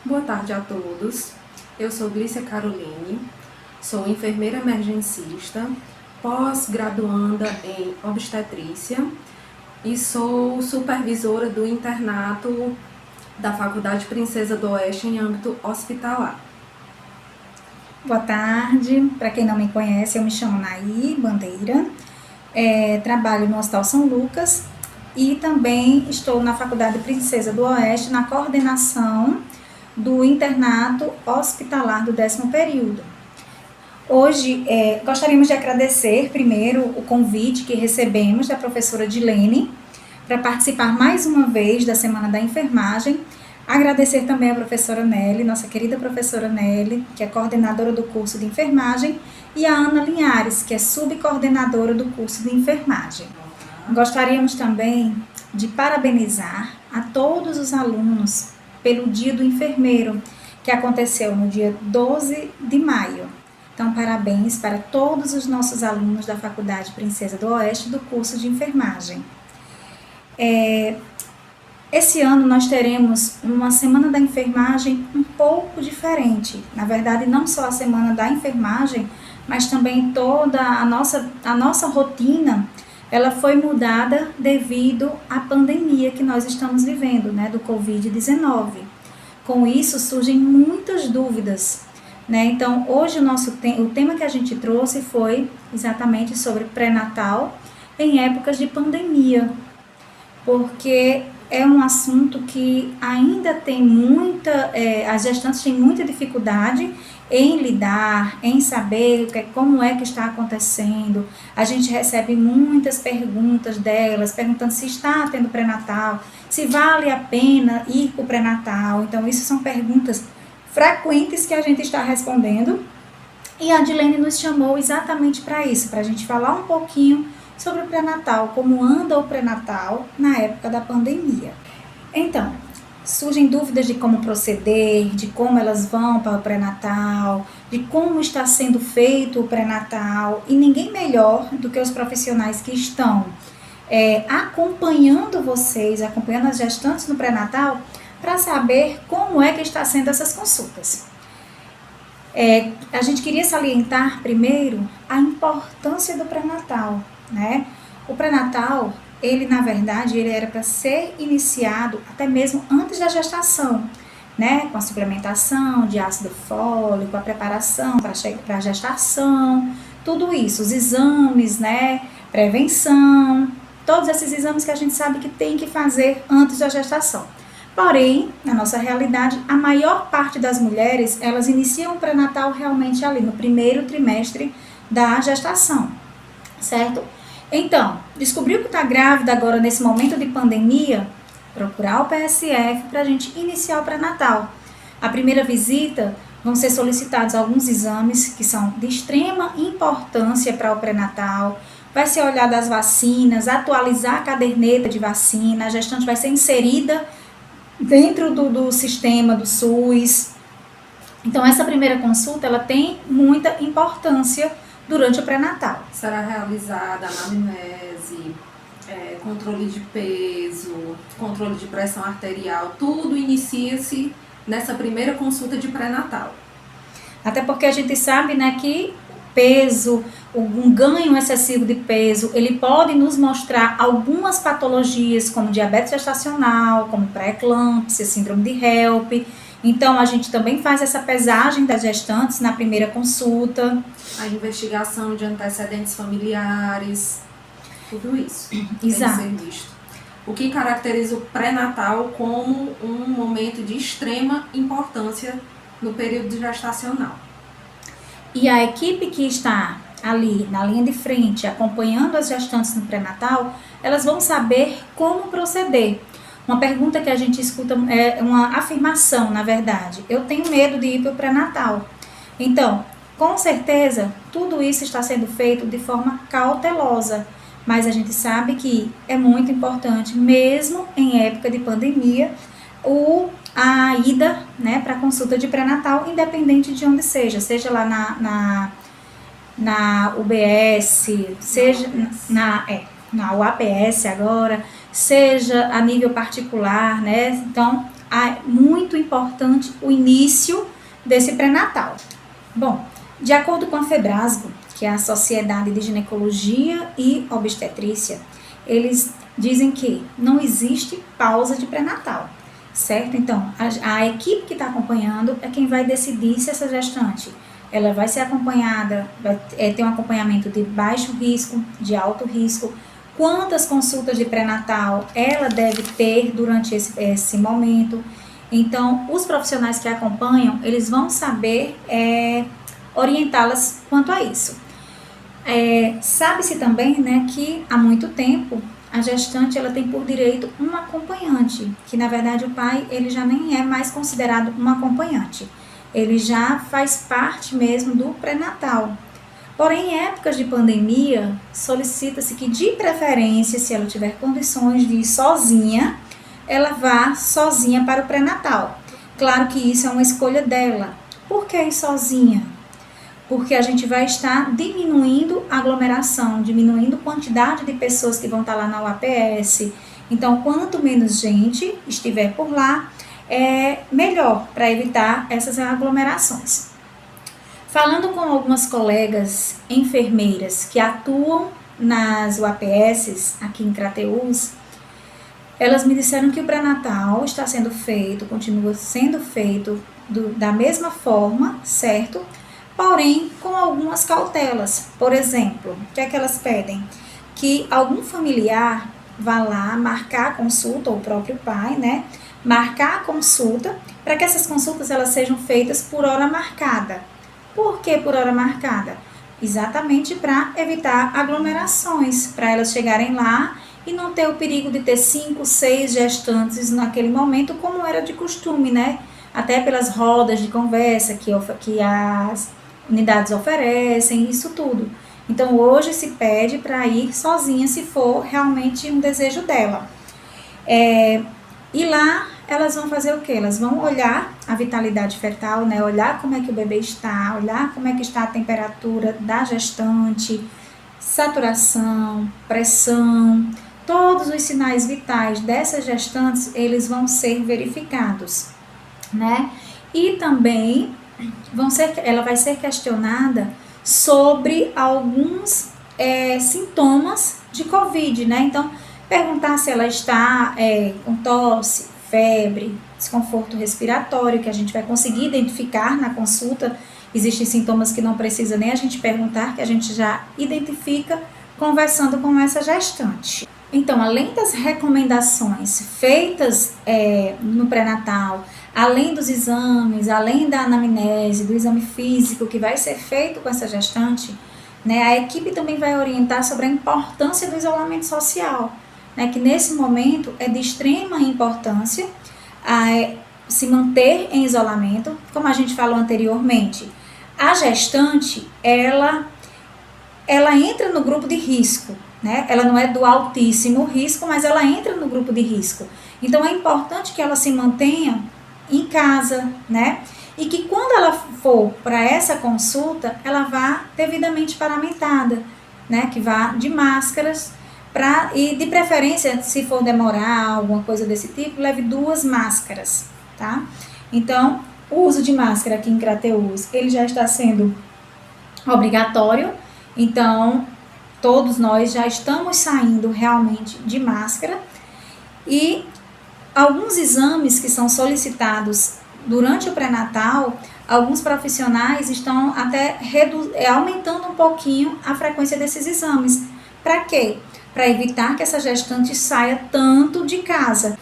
Boa tarde a todos. Eu sou Glícia Caroline, sou enfermeira emergencista, pós-graduanda em obstetrícia e sou supervisora do internato da Faculdade Princesa do Oeste em âmbito hospitalar. Boa tarde, para quem não me conhece, eu me chamo Naí Bandeira, trabalho no Hospital São Lucas e também estou na Faculdade Princesa do Oeste na coordenação do internato hospitalar do 10º período. Hoje, gostaríamos de agradecer primeiro o convite que recebemos da professora Dilene para participar mais uma vez da Semana da Enfermagem. Agradecer também a professora Nelly, nossa querida professora Nelly, que é coordenadora do curso de enfermagem, e a Ana Linhares, que é subcoordenadora do curso de enfermagem. Gostaríamos também de parabenizar a todos os alunos pelo Dia do Enfermeiro, que aconteceu no dia 12 de maio. Então, parabéns para todos os nossos alunos da Faculdade Princesa do Oeste do curso de enfermagem. Esse ano nós teremos uma Semana da Enfermagem um pouco diferente. Na verdade, não só a Semana da Enfermagem, mas também toda a nossa rotina, ela foi mudada devido à pandemia que nós estamos vivendo, né, do Covid-19. Com isso, surgem muitas dúvidas, né? Então, hoje o tema que a gente trouxe foi exatamente sobre pré-natal em épocas de pandemia, porque é um assunto que ainda tem as gestantes têm muita dificuldade em lidar, em saber como é que está acontecendo. A gente recebe muitas perguntas delas, perguntando se está tendo pré-natal, se vale a pena ir para o pré-natal. Então, isso são perguntas frequentes que a gente está respondendo. E a Dilene nos chamou exatamente para isso, para a gente falar um pouquinho sobre o pré-natal, como anda o pré-natal na época da pandemia. Então, surgem dúvidas de como proceder, de como elas vão para o pré-natal, de como está sendo feito o pré-natal, e ninguém melhor do que os profissionais que estão acompanhando vocês, acompanhando as gestantes no pré-natal, para saber como é que está sendo essas consultas. A gente queria salientar primeiro a importância do pré-natal, né? O pré-natal, ele na verdade, ele era para ser iniciado até mesmo antes da gestação, né? Com a suplementação de ácido fólico, a preparação para a gestação, tudo isso, os exames, né? Prevenção, todos esses exames que a gente sabe que tem que fazer antes da gestação. Porém, na nossa realidade, a maior parte das mulheres, elas iniciam o pré-natal realmente ali no primeiro trimestre da gestação, certo? Então, descobriu que está grávida agora nesse momento de pandemia, procurar o PSF para a gente iniciar o pré-natal. A primeira visita vão ser solicitados alguns exames que são de extrema importância para o pré-natal. Vai ser olhada as vacinas, atualizar a caderneta de vacina, a gestante vai ser inserida dentro do sistema do SUS. Então, essa primeira consulta, ela tem muita importância durante o pré-natal. Será realizada anamnese, controle de peso, controle de pressão arterial, tudo inicia-se nessa primeira consulta de pré-natal. Até porque a gente sabe, né, que peso, um ganho excessivo de peso, ele pode nos mostrar algumas patologias como diabetes gestacional, como pré-eclâmpsia, síndrome de HELP. Então, a gente também faz essa pesagem das gestantes na primeira consulta. A investigação de antecedentes familiares, tudo isso Exato. Tem que ser visto. O que caracteriza o pré-natal como um momento de extrema importância no período gestacional. E a equipe que está ali na linha de frente, acompanhando as gestantes no pré-natal, elas vão saber como proceder. Uma pergunta que a gente escuta é uma afirmação, na verdade. Eu tenho medo de ir para o pré-natal. Então, com certeza, tudo isso está sendo feito de forma cautelosa, mas a gente sabe que é muito importante, mesmo em época de pandemia, a ida, né, para a consulta de pré-natal, independente de onde seja lá na UBS, seja na UAPS agora, seja a nível particular, né? Então, muito importante o início desse pré-natal. Bom, de acordo com a FEBRASGO, que é a Sociedade de Ginecologia e Obstetrícia, eles dizem que não existe pausa de pré-natal, certo? Então, a equipe que está acompanhando é quem vai decidir se essa gestante ela vai ser acompanhada, vai ter um acompanhamento de baixo risco, de alto risco, quantas consultas de pré-natal ela deve ter durante esse momento. Então, os profissionais que acompanham, eles vão saber orientá-las quanto a isso. Sabe-se também, né, que há muito tempo a gestante ela tem por direito um acompanhante, que na verdade o pai ele já nem é mais considerado um acompanhante, ele já faz parte mesmo do pré-natal. Porém, em épocas de pandemia, solicita-se que de preferência, se ela tiver condições de ir sozinha, ela vá sozinha para o pré-natal. Claro que isso é uma escolha dela. Por que ir sozinha? Porque a gente vai estar diminuindo a aglomeração, diminuindo a quantidade de pessoas que vão estar lá na UAPS. Então, quanto menos gente estiver por lá, é melhor para evitar essas aglomerações. Falando com algumas colegas enfermeiras que atuam nas UAPS aqui em Crateús, elas me disseram que o pré-natal está sendo feito, continua sendo feito da mesma forma, certo? Porém, com algumas cautelas. Por exemplo, o que é que elas pedem? Que algum familiar vá lá marcar a consulta, ou o próprio pai, né? Marcar a consulta, para que essas consultas elas sejam feitas por hora marcada. Por que por hora marcada? Exatamente para evitar aglomerações, para elas chegarem lá e não ter o perigo de ter 5, 6 gestantes naquele momento, como era de costume, né? Até pelas rodas de conversa que as unidades oferecem, isso tudo. Então, hoje se pede para ir sozinha, se for realmente um desejo dela. E lá, elas vão fazer o quê? Elas vão olhar a vitalidade fetal, né? Olhar como é que o bebê está, olhar como é que está a temperatura da gestante, saturação, pressão, todos os sinais vitais dessas gestantes, eles vão ser verificados, né? E também ela vai ser questionada sobre alguns sintomas de Covid, né? Então, perguntar se ela está com tosse, febre, desconforto respiratório, que a gente vai conseguir identificar na consulta. Existem sintomas que não precisa nem a gente perguntar, que a gente já identifica conversando com essa gestante. Então, além das recomendações feitas no pré-natal, além dos exames, além da anamnese, do exame físico que vai ser feito com essa gestante, né, a equipe também vai orientar sobre a importância do isolamento social, né, que nesse momento é de extrema importância se manter em isolamento. Como a gente falou anteriormente, a gestante, ela entra no grupo de risco, né? Ela não é do altíssimo risco, mas ela entra no grupo de risco. Então, é importante que ela se mantenha em casa, né? E que quando ela for para essa consulta, ela vá devidamente paramentada, né? Que vá de máscaras, e de preferência, se for demorar, alguma coisa desse tipo, leve 2 máscaras, tá? Então, o uso de máscara aqui em Crateús, ele já está sendo obrigatório, então todos nós já estamos saindo realmente de máscara, e alguns exames que são solicitados durante o pré-natal, alguns profissionais estão até aumentando um pouquinho a frequência desses exames. Para quê? Para evitar que essa gestante saia tanto de casa.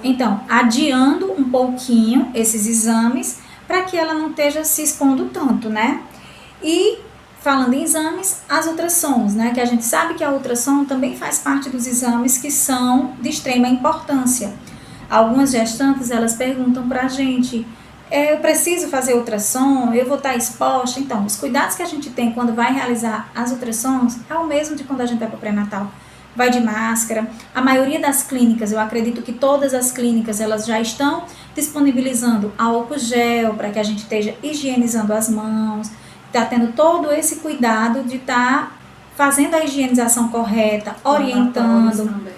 Então, adiando um pouquinho esses exames para que ela não esteja se expondo tanto, né? E falando em exames, as ultrassons, né? Que a gente sabe que a ultrassom também faz parte dos exames que são de extrema importância. Algumas gestantes, elas perguntam para a gente, eu preciso fazer ultrassom, eu vou estar exposta? Então, os cuidados que a gente tem quando vai realizar as ultrassons é o mesmo de quando a gente vai para o pré-natal. Vai de máscara. A maioria das clínicas, eu acredito que todas as clínicas, elas já estão disponibilizando álcool gel para que a gente esteja higienizando as mãos, está tendo todo esse cuidado de estar fazendo a higienização correta, orientando. Também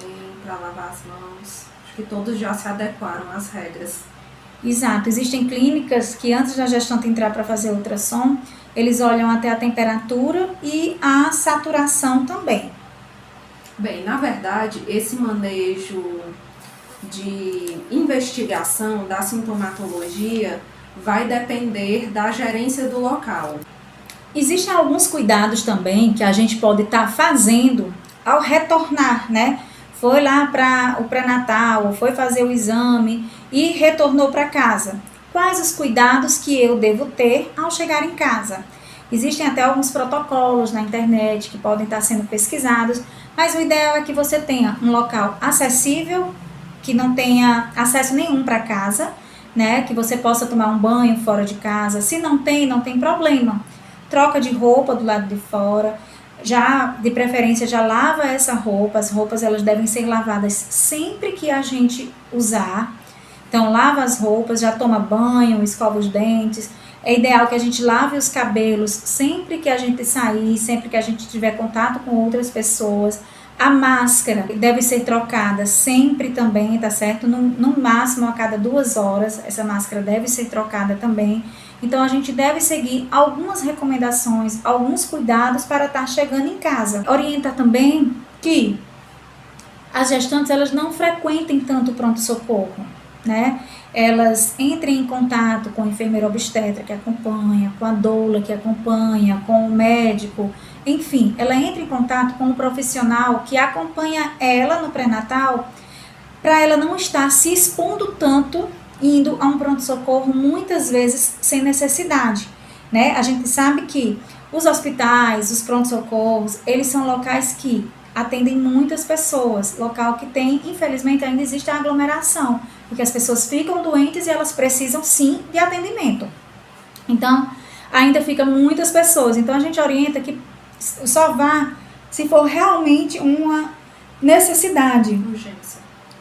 para lavar as mãos. Acho que todos já se adequaram às regras. Exato, existem clínicas que antes da gestante entrar para fazer ultrassom, eles olham até a temperatura e a saturação também. Bem, na verdade, esse manejo de investigação da sintomatologia vai depender da gerência do local. Existem alguns cuidados também que a gente pode estar fazendo ao retornar, né? Foi lá para o pré-natal, foi fazer o exame e retornou para casa. Quais os cuidados que eu devo ter ao chegar em casa? Existem até alguns protocolos na internet que podem estar sendo pesquisados, mas o ideal é que você tenha um local acessível, que não tenha acesso nenhum para casa, né? Que você possa tomar um banho fora de casa. Se não tem problema. Troca de roupa do lado de fora. Já, de preferência, já lava essa roupa. As roupas, elas devem ser lavadas sempre que a gente usar. Então, lava as roupas, já toma banho, escova os dentes. É ideal que a gente lave os cabelos sempre que a gente sair, sempre que a gente tiver contato com outras pessoas. A máscara deve ser trocada sempre também, tá certo? No máximo a cada 2 horas, essa máscara deve ser trocada também. Então, a gente deve seguir algumas recomendações, alguns cuidados para estar chegando em casa. Orienta também que as gestantes, elas não frequentem tanto o pronto-socorro, né? Elas entrem em contato com o enfermeiro obstetra que acompanha, com a doula que acompanha, com o médico, enfim, ela entra em contato com um profissional que acompanha ela no pré-natal para ela não estar se expondo tanto indo a um pronto-socorro muitas vezes sem necessidade, né? A gente sabe que os hospitais, os pronto-socorros, eles são locais que atendem muitas pessoas, local que tem, infelizmente, ainda existe a aglomeração, porque as pessoas ficam doentes e elas precisam sim de atendimento. Então, ainda fica muitas pessoas. Então, a gente orienta que só vá se for realmente uma necessidade.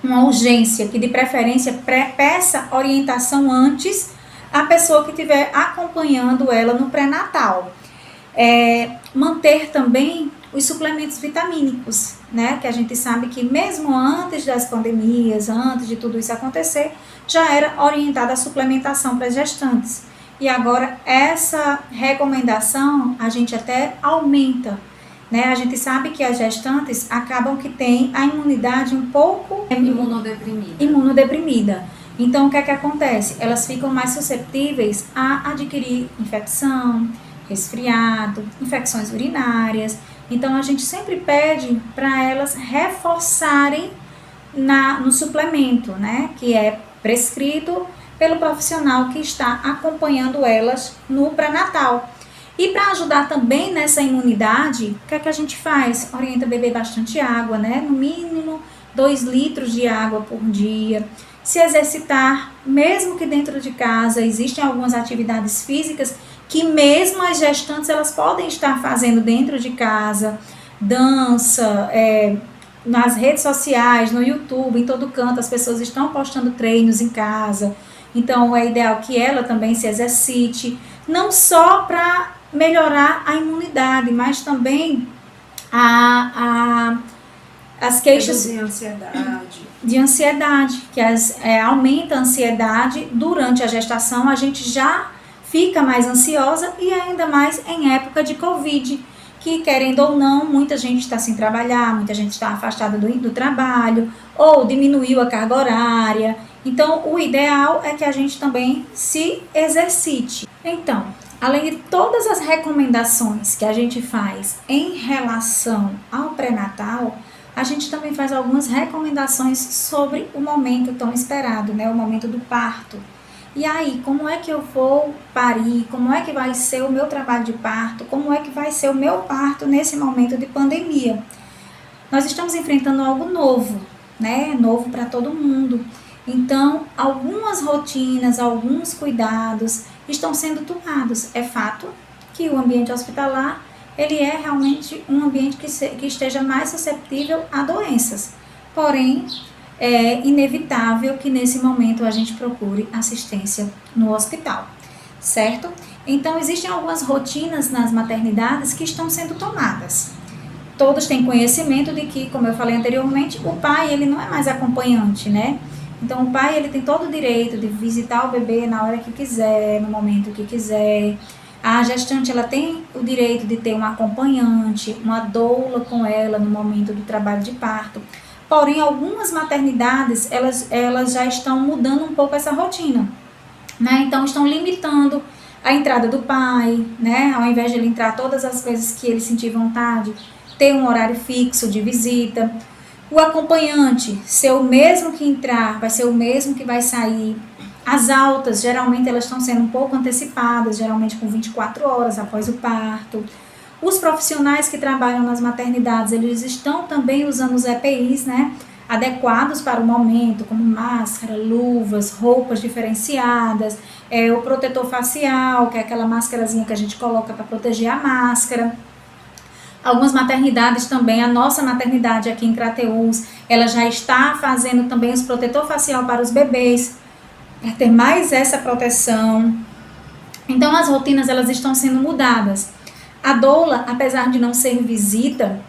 Uma urgência, que de preferência peça orientação antes à pessoa que estiver acompanhando ela no pré-natal. Manter também os suplementos vitamínicos, né? Que a gente sabe que mesmo antes das pandemias, antes de tudo isso acontecer, já era orientada a suplementação para as gestantes. E agora essa recomendação a gente até aumenta, né? A gente sabe que as gestantes acabam que têm a imunidade um pouco imunodeprimida. Então, o que é que acontece? Elas ficam mais suscetíveis a adquirir infecção, resfriado, infecções urinárias. Então, a gente sempre pede para elas reforçarem no suplemento, né? Que é prescrito pelo profissional que está acompanhando elas no pré-natal. E para ajudar também nessa imunidade, o que é que a gente faz? Orienta a beber bastante água, né? No mínimo 2 litros de água por dia. Se exercitar, mesmo que dentro de casa, existem algumas atividades físicas que mesmo as gestantes elas podem estar fazendo dentro de casa, dança, nas redes sociais, no YouTube, em todo canto, as pessoas estão postando treinos em casa. Então, é ideal que ela também se exercite, não só para melhorar a imunidade, mas também as queixas de ansiedade, que aumenta a ansiedade durante a gestação, a gente já fica mais ansiosa e ainda mais em época de Covid, que querendo ou não, muita gente está sem trabalhar, muita gente está afastada do trabalho, ou diminuiu a carga horária. Então, o ideal é que a gente também se exercite. Então, além de todas as recomendações que a gente faz em relação ao pré-natal, a gente também faz algumas recomendações sobre o momento tão esperado, né? O momento do parto. E aí, como é que eu vou parir? Como é que vai ser o meu trabalho de parto? Como é que vai ser o meu parto nesse momento de pandemia? Nós estamos enfrentando algo novo, né? Novo para todo mundo. Então, algumas rotinas, alguns cuidados estão sendo tomados. É fato que o ambiente hospitalar, ele é realmente um ambiente que esteja mais suscetível a doenças. Porém, é inevitável que nesse momento a gente procure assistência no hospital, certo? Então, existem algumas rotinas nas maternidades que estão sendo tomadas. Todos têm conhecimento de que, como eu falei anteriormente, o pai ele não é mais acompanhante, né? Então, o pai, ele tem todo o direito de visitar o bebê na hora que quiser, no momento que quiser. A gestante, ela tem o direito de ter um acompanhante, uma doula com ela no momento do trabalho de parto. Porém, algumas maternidades, elas já estão mudando um pouco essa rotina, né? Então, estão limitando a entrada do pai, né? Ao invés de ele entrar todas as vezes que ele sentir vontade, ter um horário fixo de visita. O acompanhante, ser o mesmo que entrar, vai ser o mesmo que vai sair. As altas, geralmente, elas estão sendo um pouco antecipadas, geralmente com 24 horas após o parto. Os profissionais que trabalham nas maternidades, eles estão também usando os EPIs, né, adequados para o momento, como máscara, luvas, roupas diferenciadas, o protetor facial, que é aquela máscarazinha que a gente coloca para proteger a máscara. Algumas maternidades também, a nossa maternidade aqui em Crateús, ela já está fazendo também os protetor facial para os bebês, para ter mais essa proteção. Então, as rotinas, elas estão sendo mudadas. A doula, apesar de não ser visita,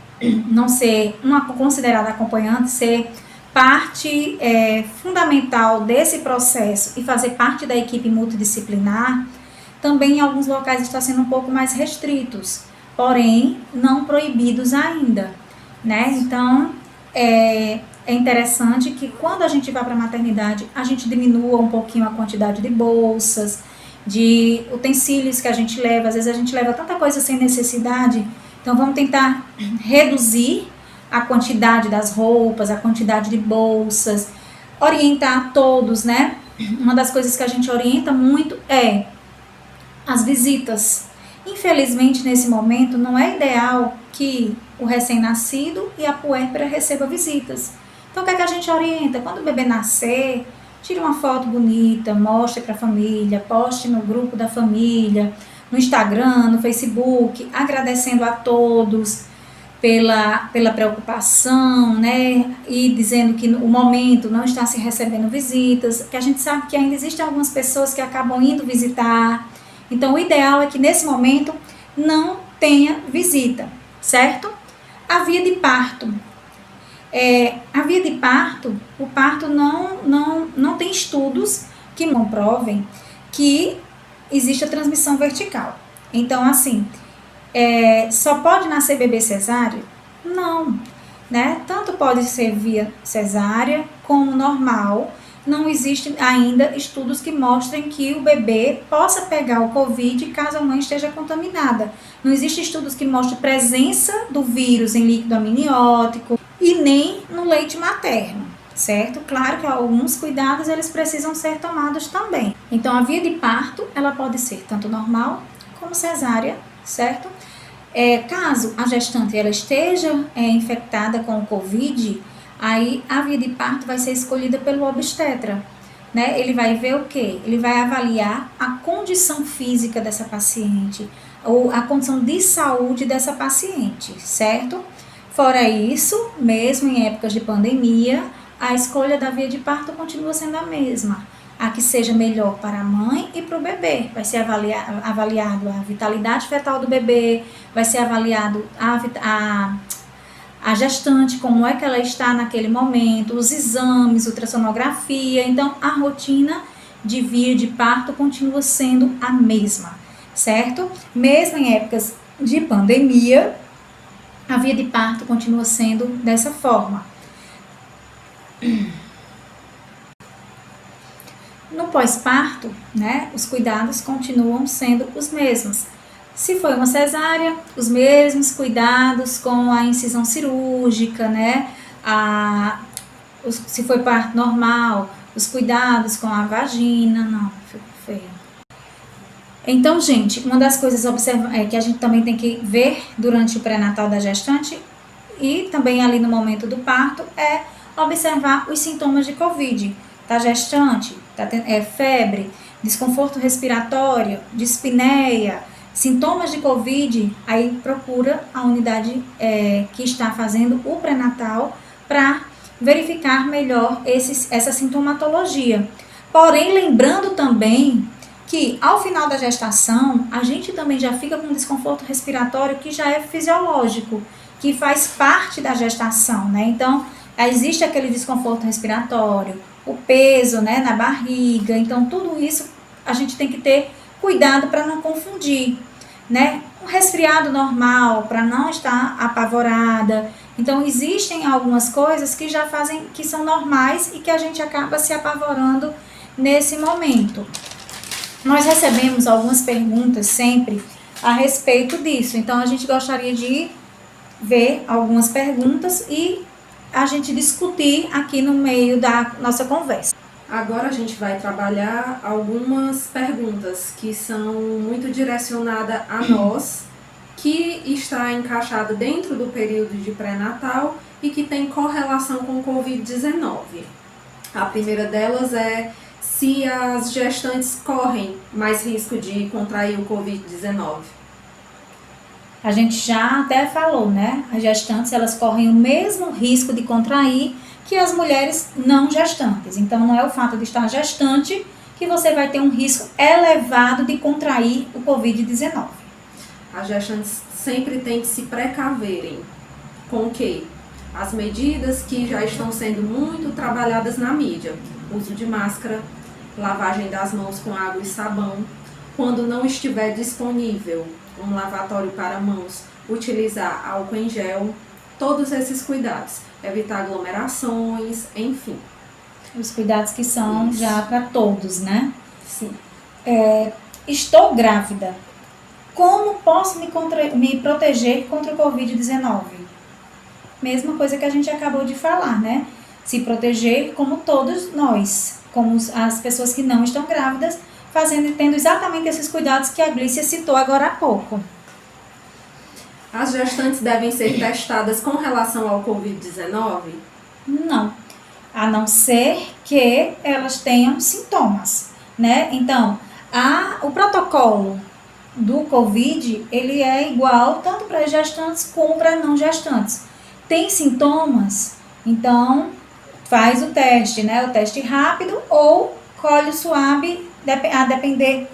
não ser uma considerada acompanhante, ser parte fundamental desse processo e fazer parte da equipe multidisciplinar, também em alguns locais está sendo um pouco mais restritos, porém não proibidos ainda, né? Então, é interessante que quando a gente vai para a maternidade, a gente diminua um pouquinho a quantidade de bolsas, de utensílios que a gente leva. Às vezes a gente leva tanta coisa sem necessidade, então vamos tentar reduzir a quantidade das roupas, a quantidade de bolsas, orientar todos, né? Uma das coisas que a gente orienta muito é as visitas. Infelizmente, nesse momento, não é ideal que o recém-nascido e a puérpera recebam visitas. Então, o que é que a gente orienta? Quando o bebê nascer, tire uma foto bonita, mostre para a família, poste no grupo da família, no Instagram, no Facebook, agradecendo a todos pela preocupação, né? E dizendo que no momento não está se recebendo visitas, que a gente sabe que ainda existem algumas pessoas que acabam indo visitar. Então, o ideal é que nesse momento não tenha visita, certo? A via de parto. A via de parto, o parto não tem estudos que comprovem que existe a transmissão vertical. Então, assim, só pode nascer bebê cesáreo? Não, né? Tanto pode ser via cesárea como normal. Não existem ainda estudos que mostrem que o bebê possa pegar o Covid caso a mãe esteja contaminada. Não existem estudos que mostrem presença do vírus em líquido amniótico e nem no leite materno, certo? Claro que alguns cuidados eles precisam ser tomados também. Então, a via de parto, ela pode ser tanto normal como cesárea, certo? Caso a gestante ela esteja infectada com o Covid, aí a via de parto vai ser escolhida pelo obstetra, né? Ele vai ver o quê? Ele vai avaliar a condição física dessa paciente, ou a condição de saúde dessa paciente, certo? Fora isso, mesmo em épocas de pandemia, a escolha da via de parto continua sendo a mesma. A que seja melhor para a mãe e para o bebê. Vai ser avaliado a vitalidade fetal do bebê, vai ser avaliado a gestante, como é que ela está naquele momento, os exames, ultrassonografia. Então, a rotina de via de parto continua sendo a mesma, certo? Mesmo em épocas de pandemia, a via de parto continua sendo dessa forma. No pós-parto, né, os cuidados continuam sendo os mesmos. Se foi uma cesárea, os mesmos cuidados com a incisão cirúrgica, né? Se foi parto normal, os cuidados com a vagina, não, ficou feio. Então, gente, uma das coisas que a gente também tem que ver durante o pré-natal da gestante e também ali no momento do parto é observar os sintomas de Covid. Tá gestante, febre, desconforto respiratório, dispneia, sintomas de Covid, aí procura a unidade que está fazendo o pré-natal para verificar melhor essa sintomatologia. Porém, lembrando também que ao final da gestação, a gente também já fica com desconforto respiratório que já é fisiológico, que faz parte da gestação, né? Então, existe aquele desconforto respiratório, o peso, né, na barriga. Então, tudo isso a gente tem que ter cuidado para não confundir, né? Um resfriado normal, para não estar apavorada. Então, existem algumas coisas que já fazem, que são normais e que a gente acaba se apavorando nesse momento. Nós recebemos algumas perguntas sempre a respeito disso. Então, a gente gostaria de ver algumas perguntas e a gente discutir aqui no meio da nossa conversa. Agora a gente vai trabalhar algumas perguntas que são muito direcionadas a nós, que está encaixada dentro do período de pré-natal e que tem correlação com o Covid-19. A primeira delas é se as gestantes correm mais risco de contrair o Covid-19. A gente já até falou, né? As gestantes, elas correm o mesmo risco de contrair que as mulheres não gestantes. Então, não é o fato de estar gestante que você vai ter um risco elevado de contrair o Covid-19. As gestantes sempre têm que se precaverem com o quê? As medidas que já estão sendo muito trabalhadas na mídia. Uso de máscara, lavagem das mãos com água e sabão. Quando não estiver disponível um lavatório para mãos, utilizar álcool em gel. Todos esses cuidados. Evitar aglomerações, enfim. Os cuidados que são Isso. já para todos, né? Sim. Estou grávida. Como posso me proteger contra o Covid-19? Mesma coisa que a gente acabou de falar, né? Se proteger como todos nós, como as pessoas que não estão grávidas, tendo exatamente esses cuidados que a Glícia citou agora há pouco. As gestantes devem ser testadas com relação ao Covid-19? Não, a não ser que elas tenham sintomas, né? Então, o protocolo do Covid, ele é igual tanto para gestantes como para não gestantes. Tem sintomas? Então, faz o teste, né? O teste rápido ou colhe o SWAB, a depender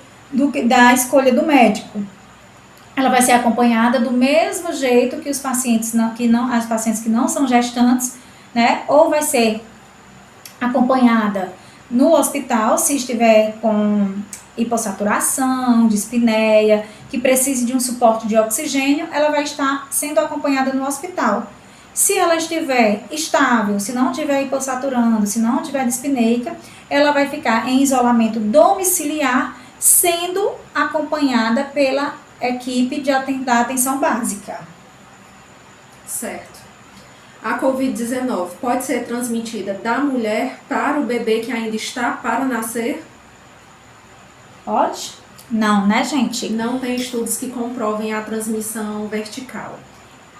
da escolha do médico. Ela vai ser acompanhada do mesmo jeito que as pacientes que não são gestantes, né? Ou vai ser acompanhada no hospital, se estiver com hipossaturação, dispneia, que precise de um suporte de oxigênio, ela vai estar sendo acompanhada no hospital. Se ela estiver estável, se não estiver hipossaturando, se não estiver dispneica, ela vai ficar em isolamento domiciliar, sendo acompanhada pela equipe da atenção básica. Certo. A Covid-19 pode ser transmitida da mulher para o bebê que ainda está para nascer? Pode? Não, né, gente? Não tem estudos que comprovem a transmissão vertical.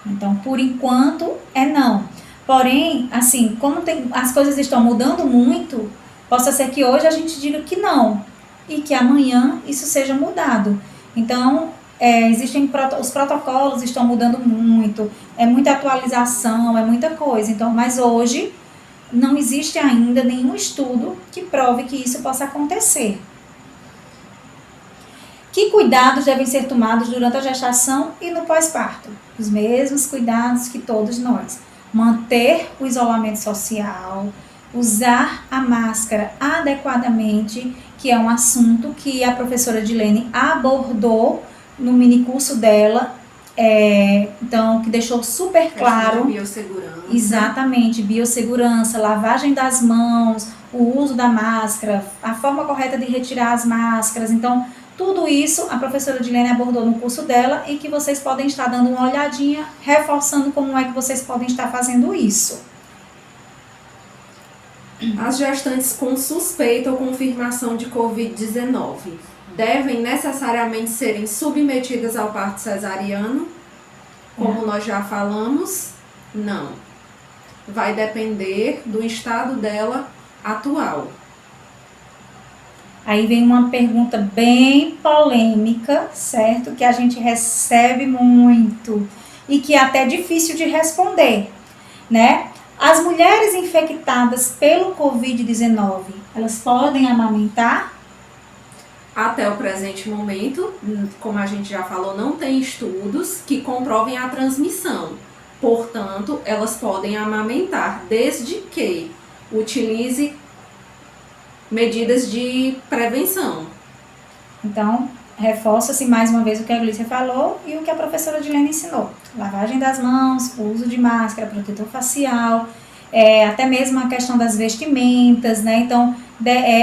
Então, por enquanto, não. Porém, assim, como as coisas estão mudando muito, possa ser que hoje a gente diga que não e que amanhã isso seja mudado. Então, os protocolos estão mudando muito, é muita atualização, é muita coisa. Então, mas hoje não existe ainda nenhum estudo que prove que isso possa acontecer. Que cuidados devem ser tomados durante a gestação e no pós-parto? Os mesmos cuidados que todos nós. Manter o isolamento social, usar a máscara adequadamente, que é um assunto que a professora Dilene abordou no minicurso dela, então, que deixou super claro. Biossegurança. Exatamente, biossegurança, lavagem das mãos, o uso da máscara, a forma correta de retirar as máscaras. Então, tudo isso a professora Dilene abordou no curso dela e que vocês podem estar dando uma olhadinha, reforçando como é que vocês podem estar fazendo isso. As gestantes com suspeita ou confirmação de Covid-19 devem necessariamente serem submetidas ao parto cesariano? Como nós já falamos, não. Vai depender do estado dela atual. Aí vem uma pergunta bem polêmica, certo? Que a gente recebe muito e que é até difícil de responder, né? As mulheres infectadas pelo Covid-19, elas podem amamentar? Até o presente momento, como a gente já falou, não tem estudos que comprovem a transmissão. Portanto, elas podem amamentar, desde que utilize medidas de prevenção. Então, reforça-se mais uma vez o que a Glícia falou e o que a professora Dilene ensinou. Lavagem das mãos, uso de máscara, protetor facial, até mesmo a questão das vestimentas, né? Então,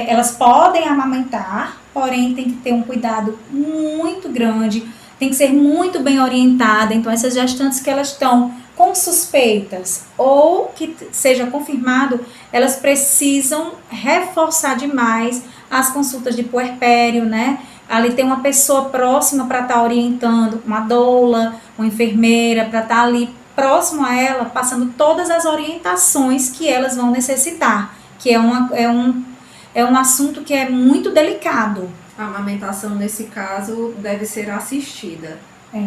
elas podem amamentar, porém tem que ter um cuidado muito grande, tem que ser muito bem orientada. Então, essas gestantes que elas estão com suspeitas ou que seja confirmado, elas precisam reforçar demais as consultas de puerpério, né? Ali tem uma pessoa próxima para estar orientando, uma doula, uma enfermeira, para estar ali próximo a ela, passando todas as orientações que elas vão necessitar, que é um assunto que é muito delicado. A amamentação, nesse caso, deve ser assistida.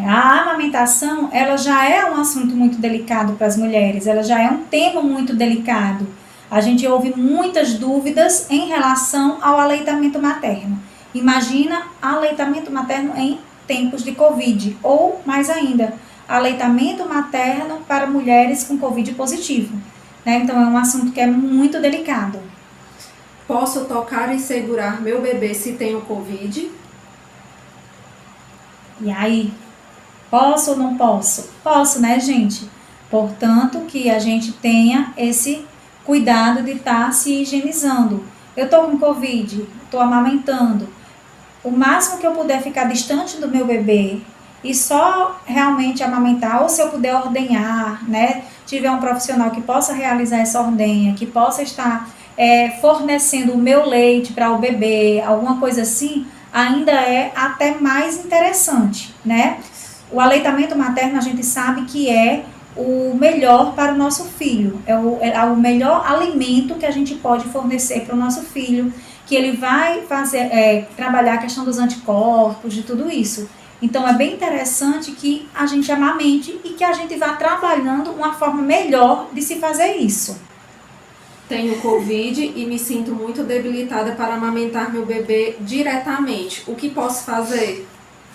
A amamentação, ela já é um assunto muito delicado para as mulheres, ela já é um tema muito delicado. A gente ouve muitas dúvidas em relação ao aleitamento materno. Imagina aleitamento materno em tempos de Covid, ou mais ainda, aleitamento materno para mulheres com Covid positivo, né? Então é um assunto que é muito delicado. Posso tocar e segurar meu bebê se tenho Covid? E aí? Posso ou não posso? Posso, né, gente? Portanto, que a gente tenha esse cuidado de estar se higienizando. Eu estou com Covid, estou amamentando. O máximo que eu puder ficar distante do meu bebê e só realmente amamentar, ou se eu puder ordenhar, né? Tiver um profissional que possa realizar essa ordenha, que possa estar fornecendo o meu leite para o bebê, alguma coisa assim, ainda é até mais interessante, né? O aleitamento materno a gente sabe que é o melhor para o nosso filho, é o melhor alimento que a gente pode fornecer para o nosso filho, que ele vai fazer, trabalhar a questão dos anticorpos, de tudo isso. Então é bem interessante que a gente amamente e que a gente vá trabalhando uma forma melhor de se fazer isso. Tenho Covid e me sinto muito debilitada para amamentar meu bebê diretamente. O que posso fazer?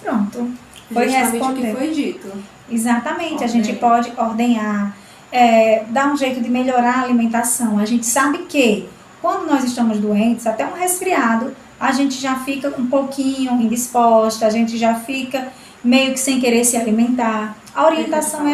Pronto. Foi justamente responder. O que foi dito. Exatamente, a gente pode ordenhar, dar um jeito de melhorar a alimentação. A gente sabe que quando nós estamos doentes, até um resfriado, a gente já fica um pouquinho indisposta, a gente já fica meio que sem querer se alimentar. A orientação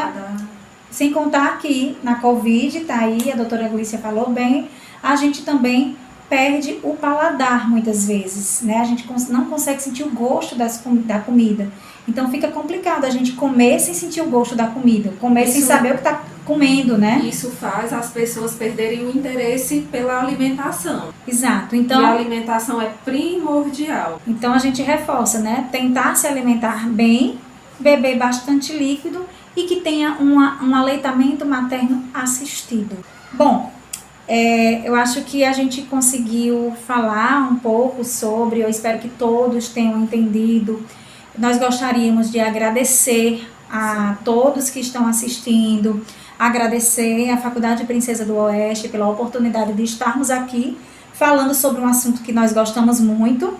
sem contar que na Covid, tá aí, a doutora Glícia falou bem, a gente também perde o paladar muitas vezes, né? A gente não consegue sentir o gosto da comida. Então fica complicado a gente comer sem sentir o gosto da comida, comer sem saber o que está comendo, né? Isso faz as pessoas perderem o interesse pela alimentação. Exato. Então, e a alimentação é primordial. Então a gente reforça, né? Tentar se alimentar bem, beber bastante líquido e que tenha um aleitamento materno assistido. Bom, eu acho que a gente conseguiu falar um pouco sobre, eu espero que todos tenham entendido. Nós gostaríamos de agradecer a todos que estão assistindo, agradecer à Faculdade Princesa do Oeste pela oportunidade de estarmos aqui falando sobre um assunto que nós gostamos muito,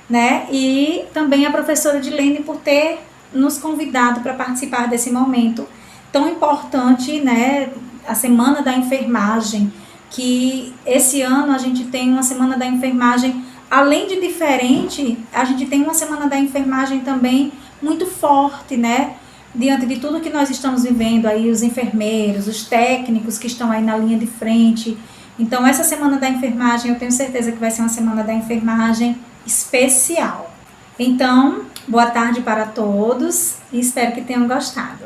né? E também a professora Dilene por ter nos convidado para participar desse momento tão importante, né? A Semana da Enfermagem, que esse ano a gente tem uma Semana da Enfermagem. Além de diferente, a gente tem uma Semana da Enfermagem também muito forte, né? Diante de tudo que nós estamos vivendo aí, os enfermeiros, os técnicos que estão aí na linha de frente. Então, essa Semana da Enfermagem, eu tenho certeza que vai ser uma Semana da Enfermagem especial. Então, boa tarde para todos e espero que tenham gostado.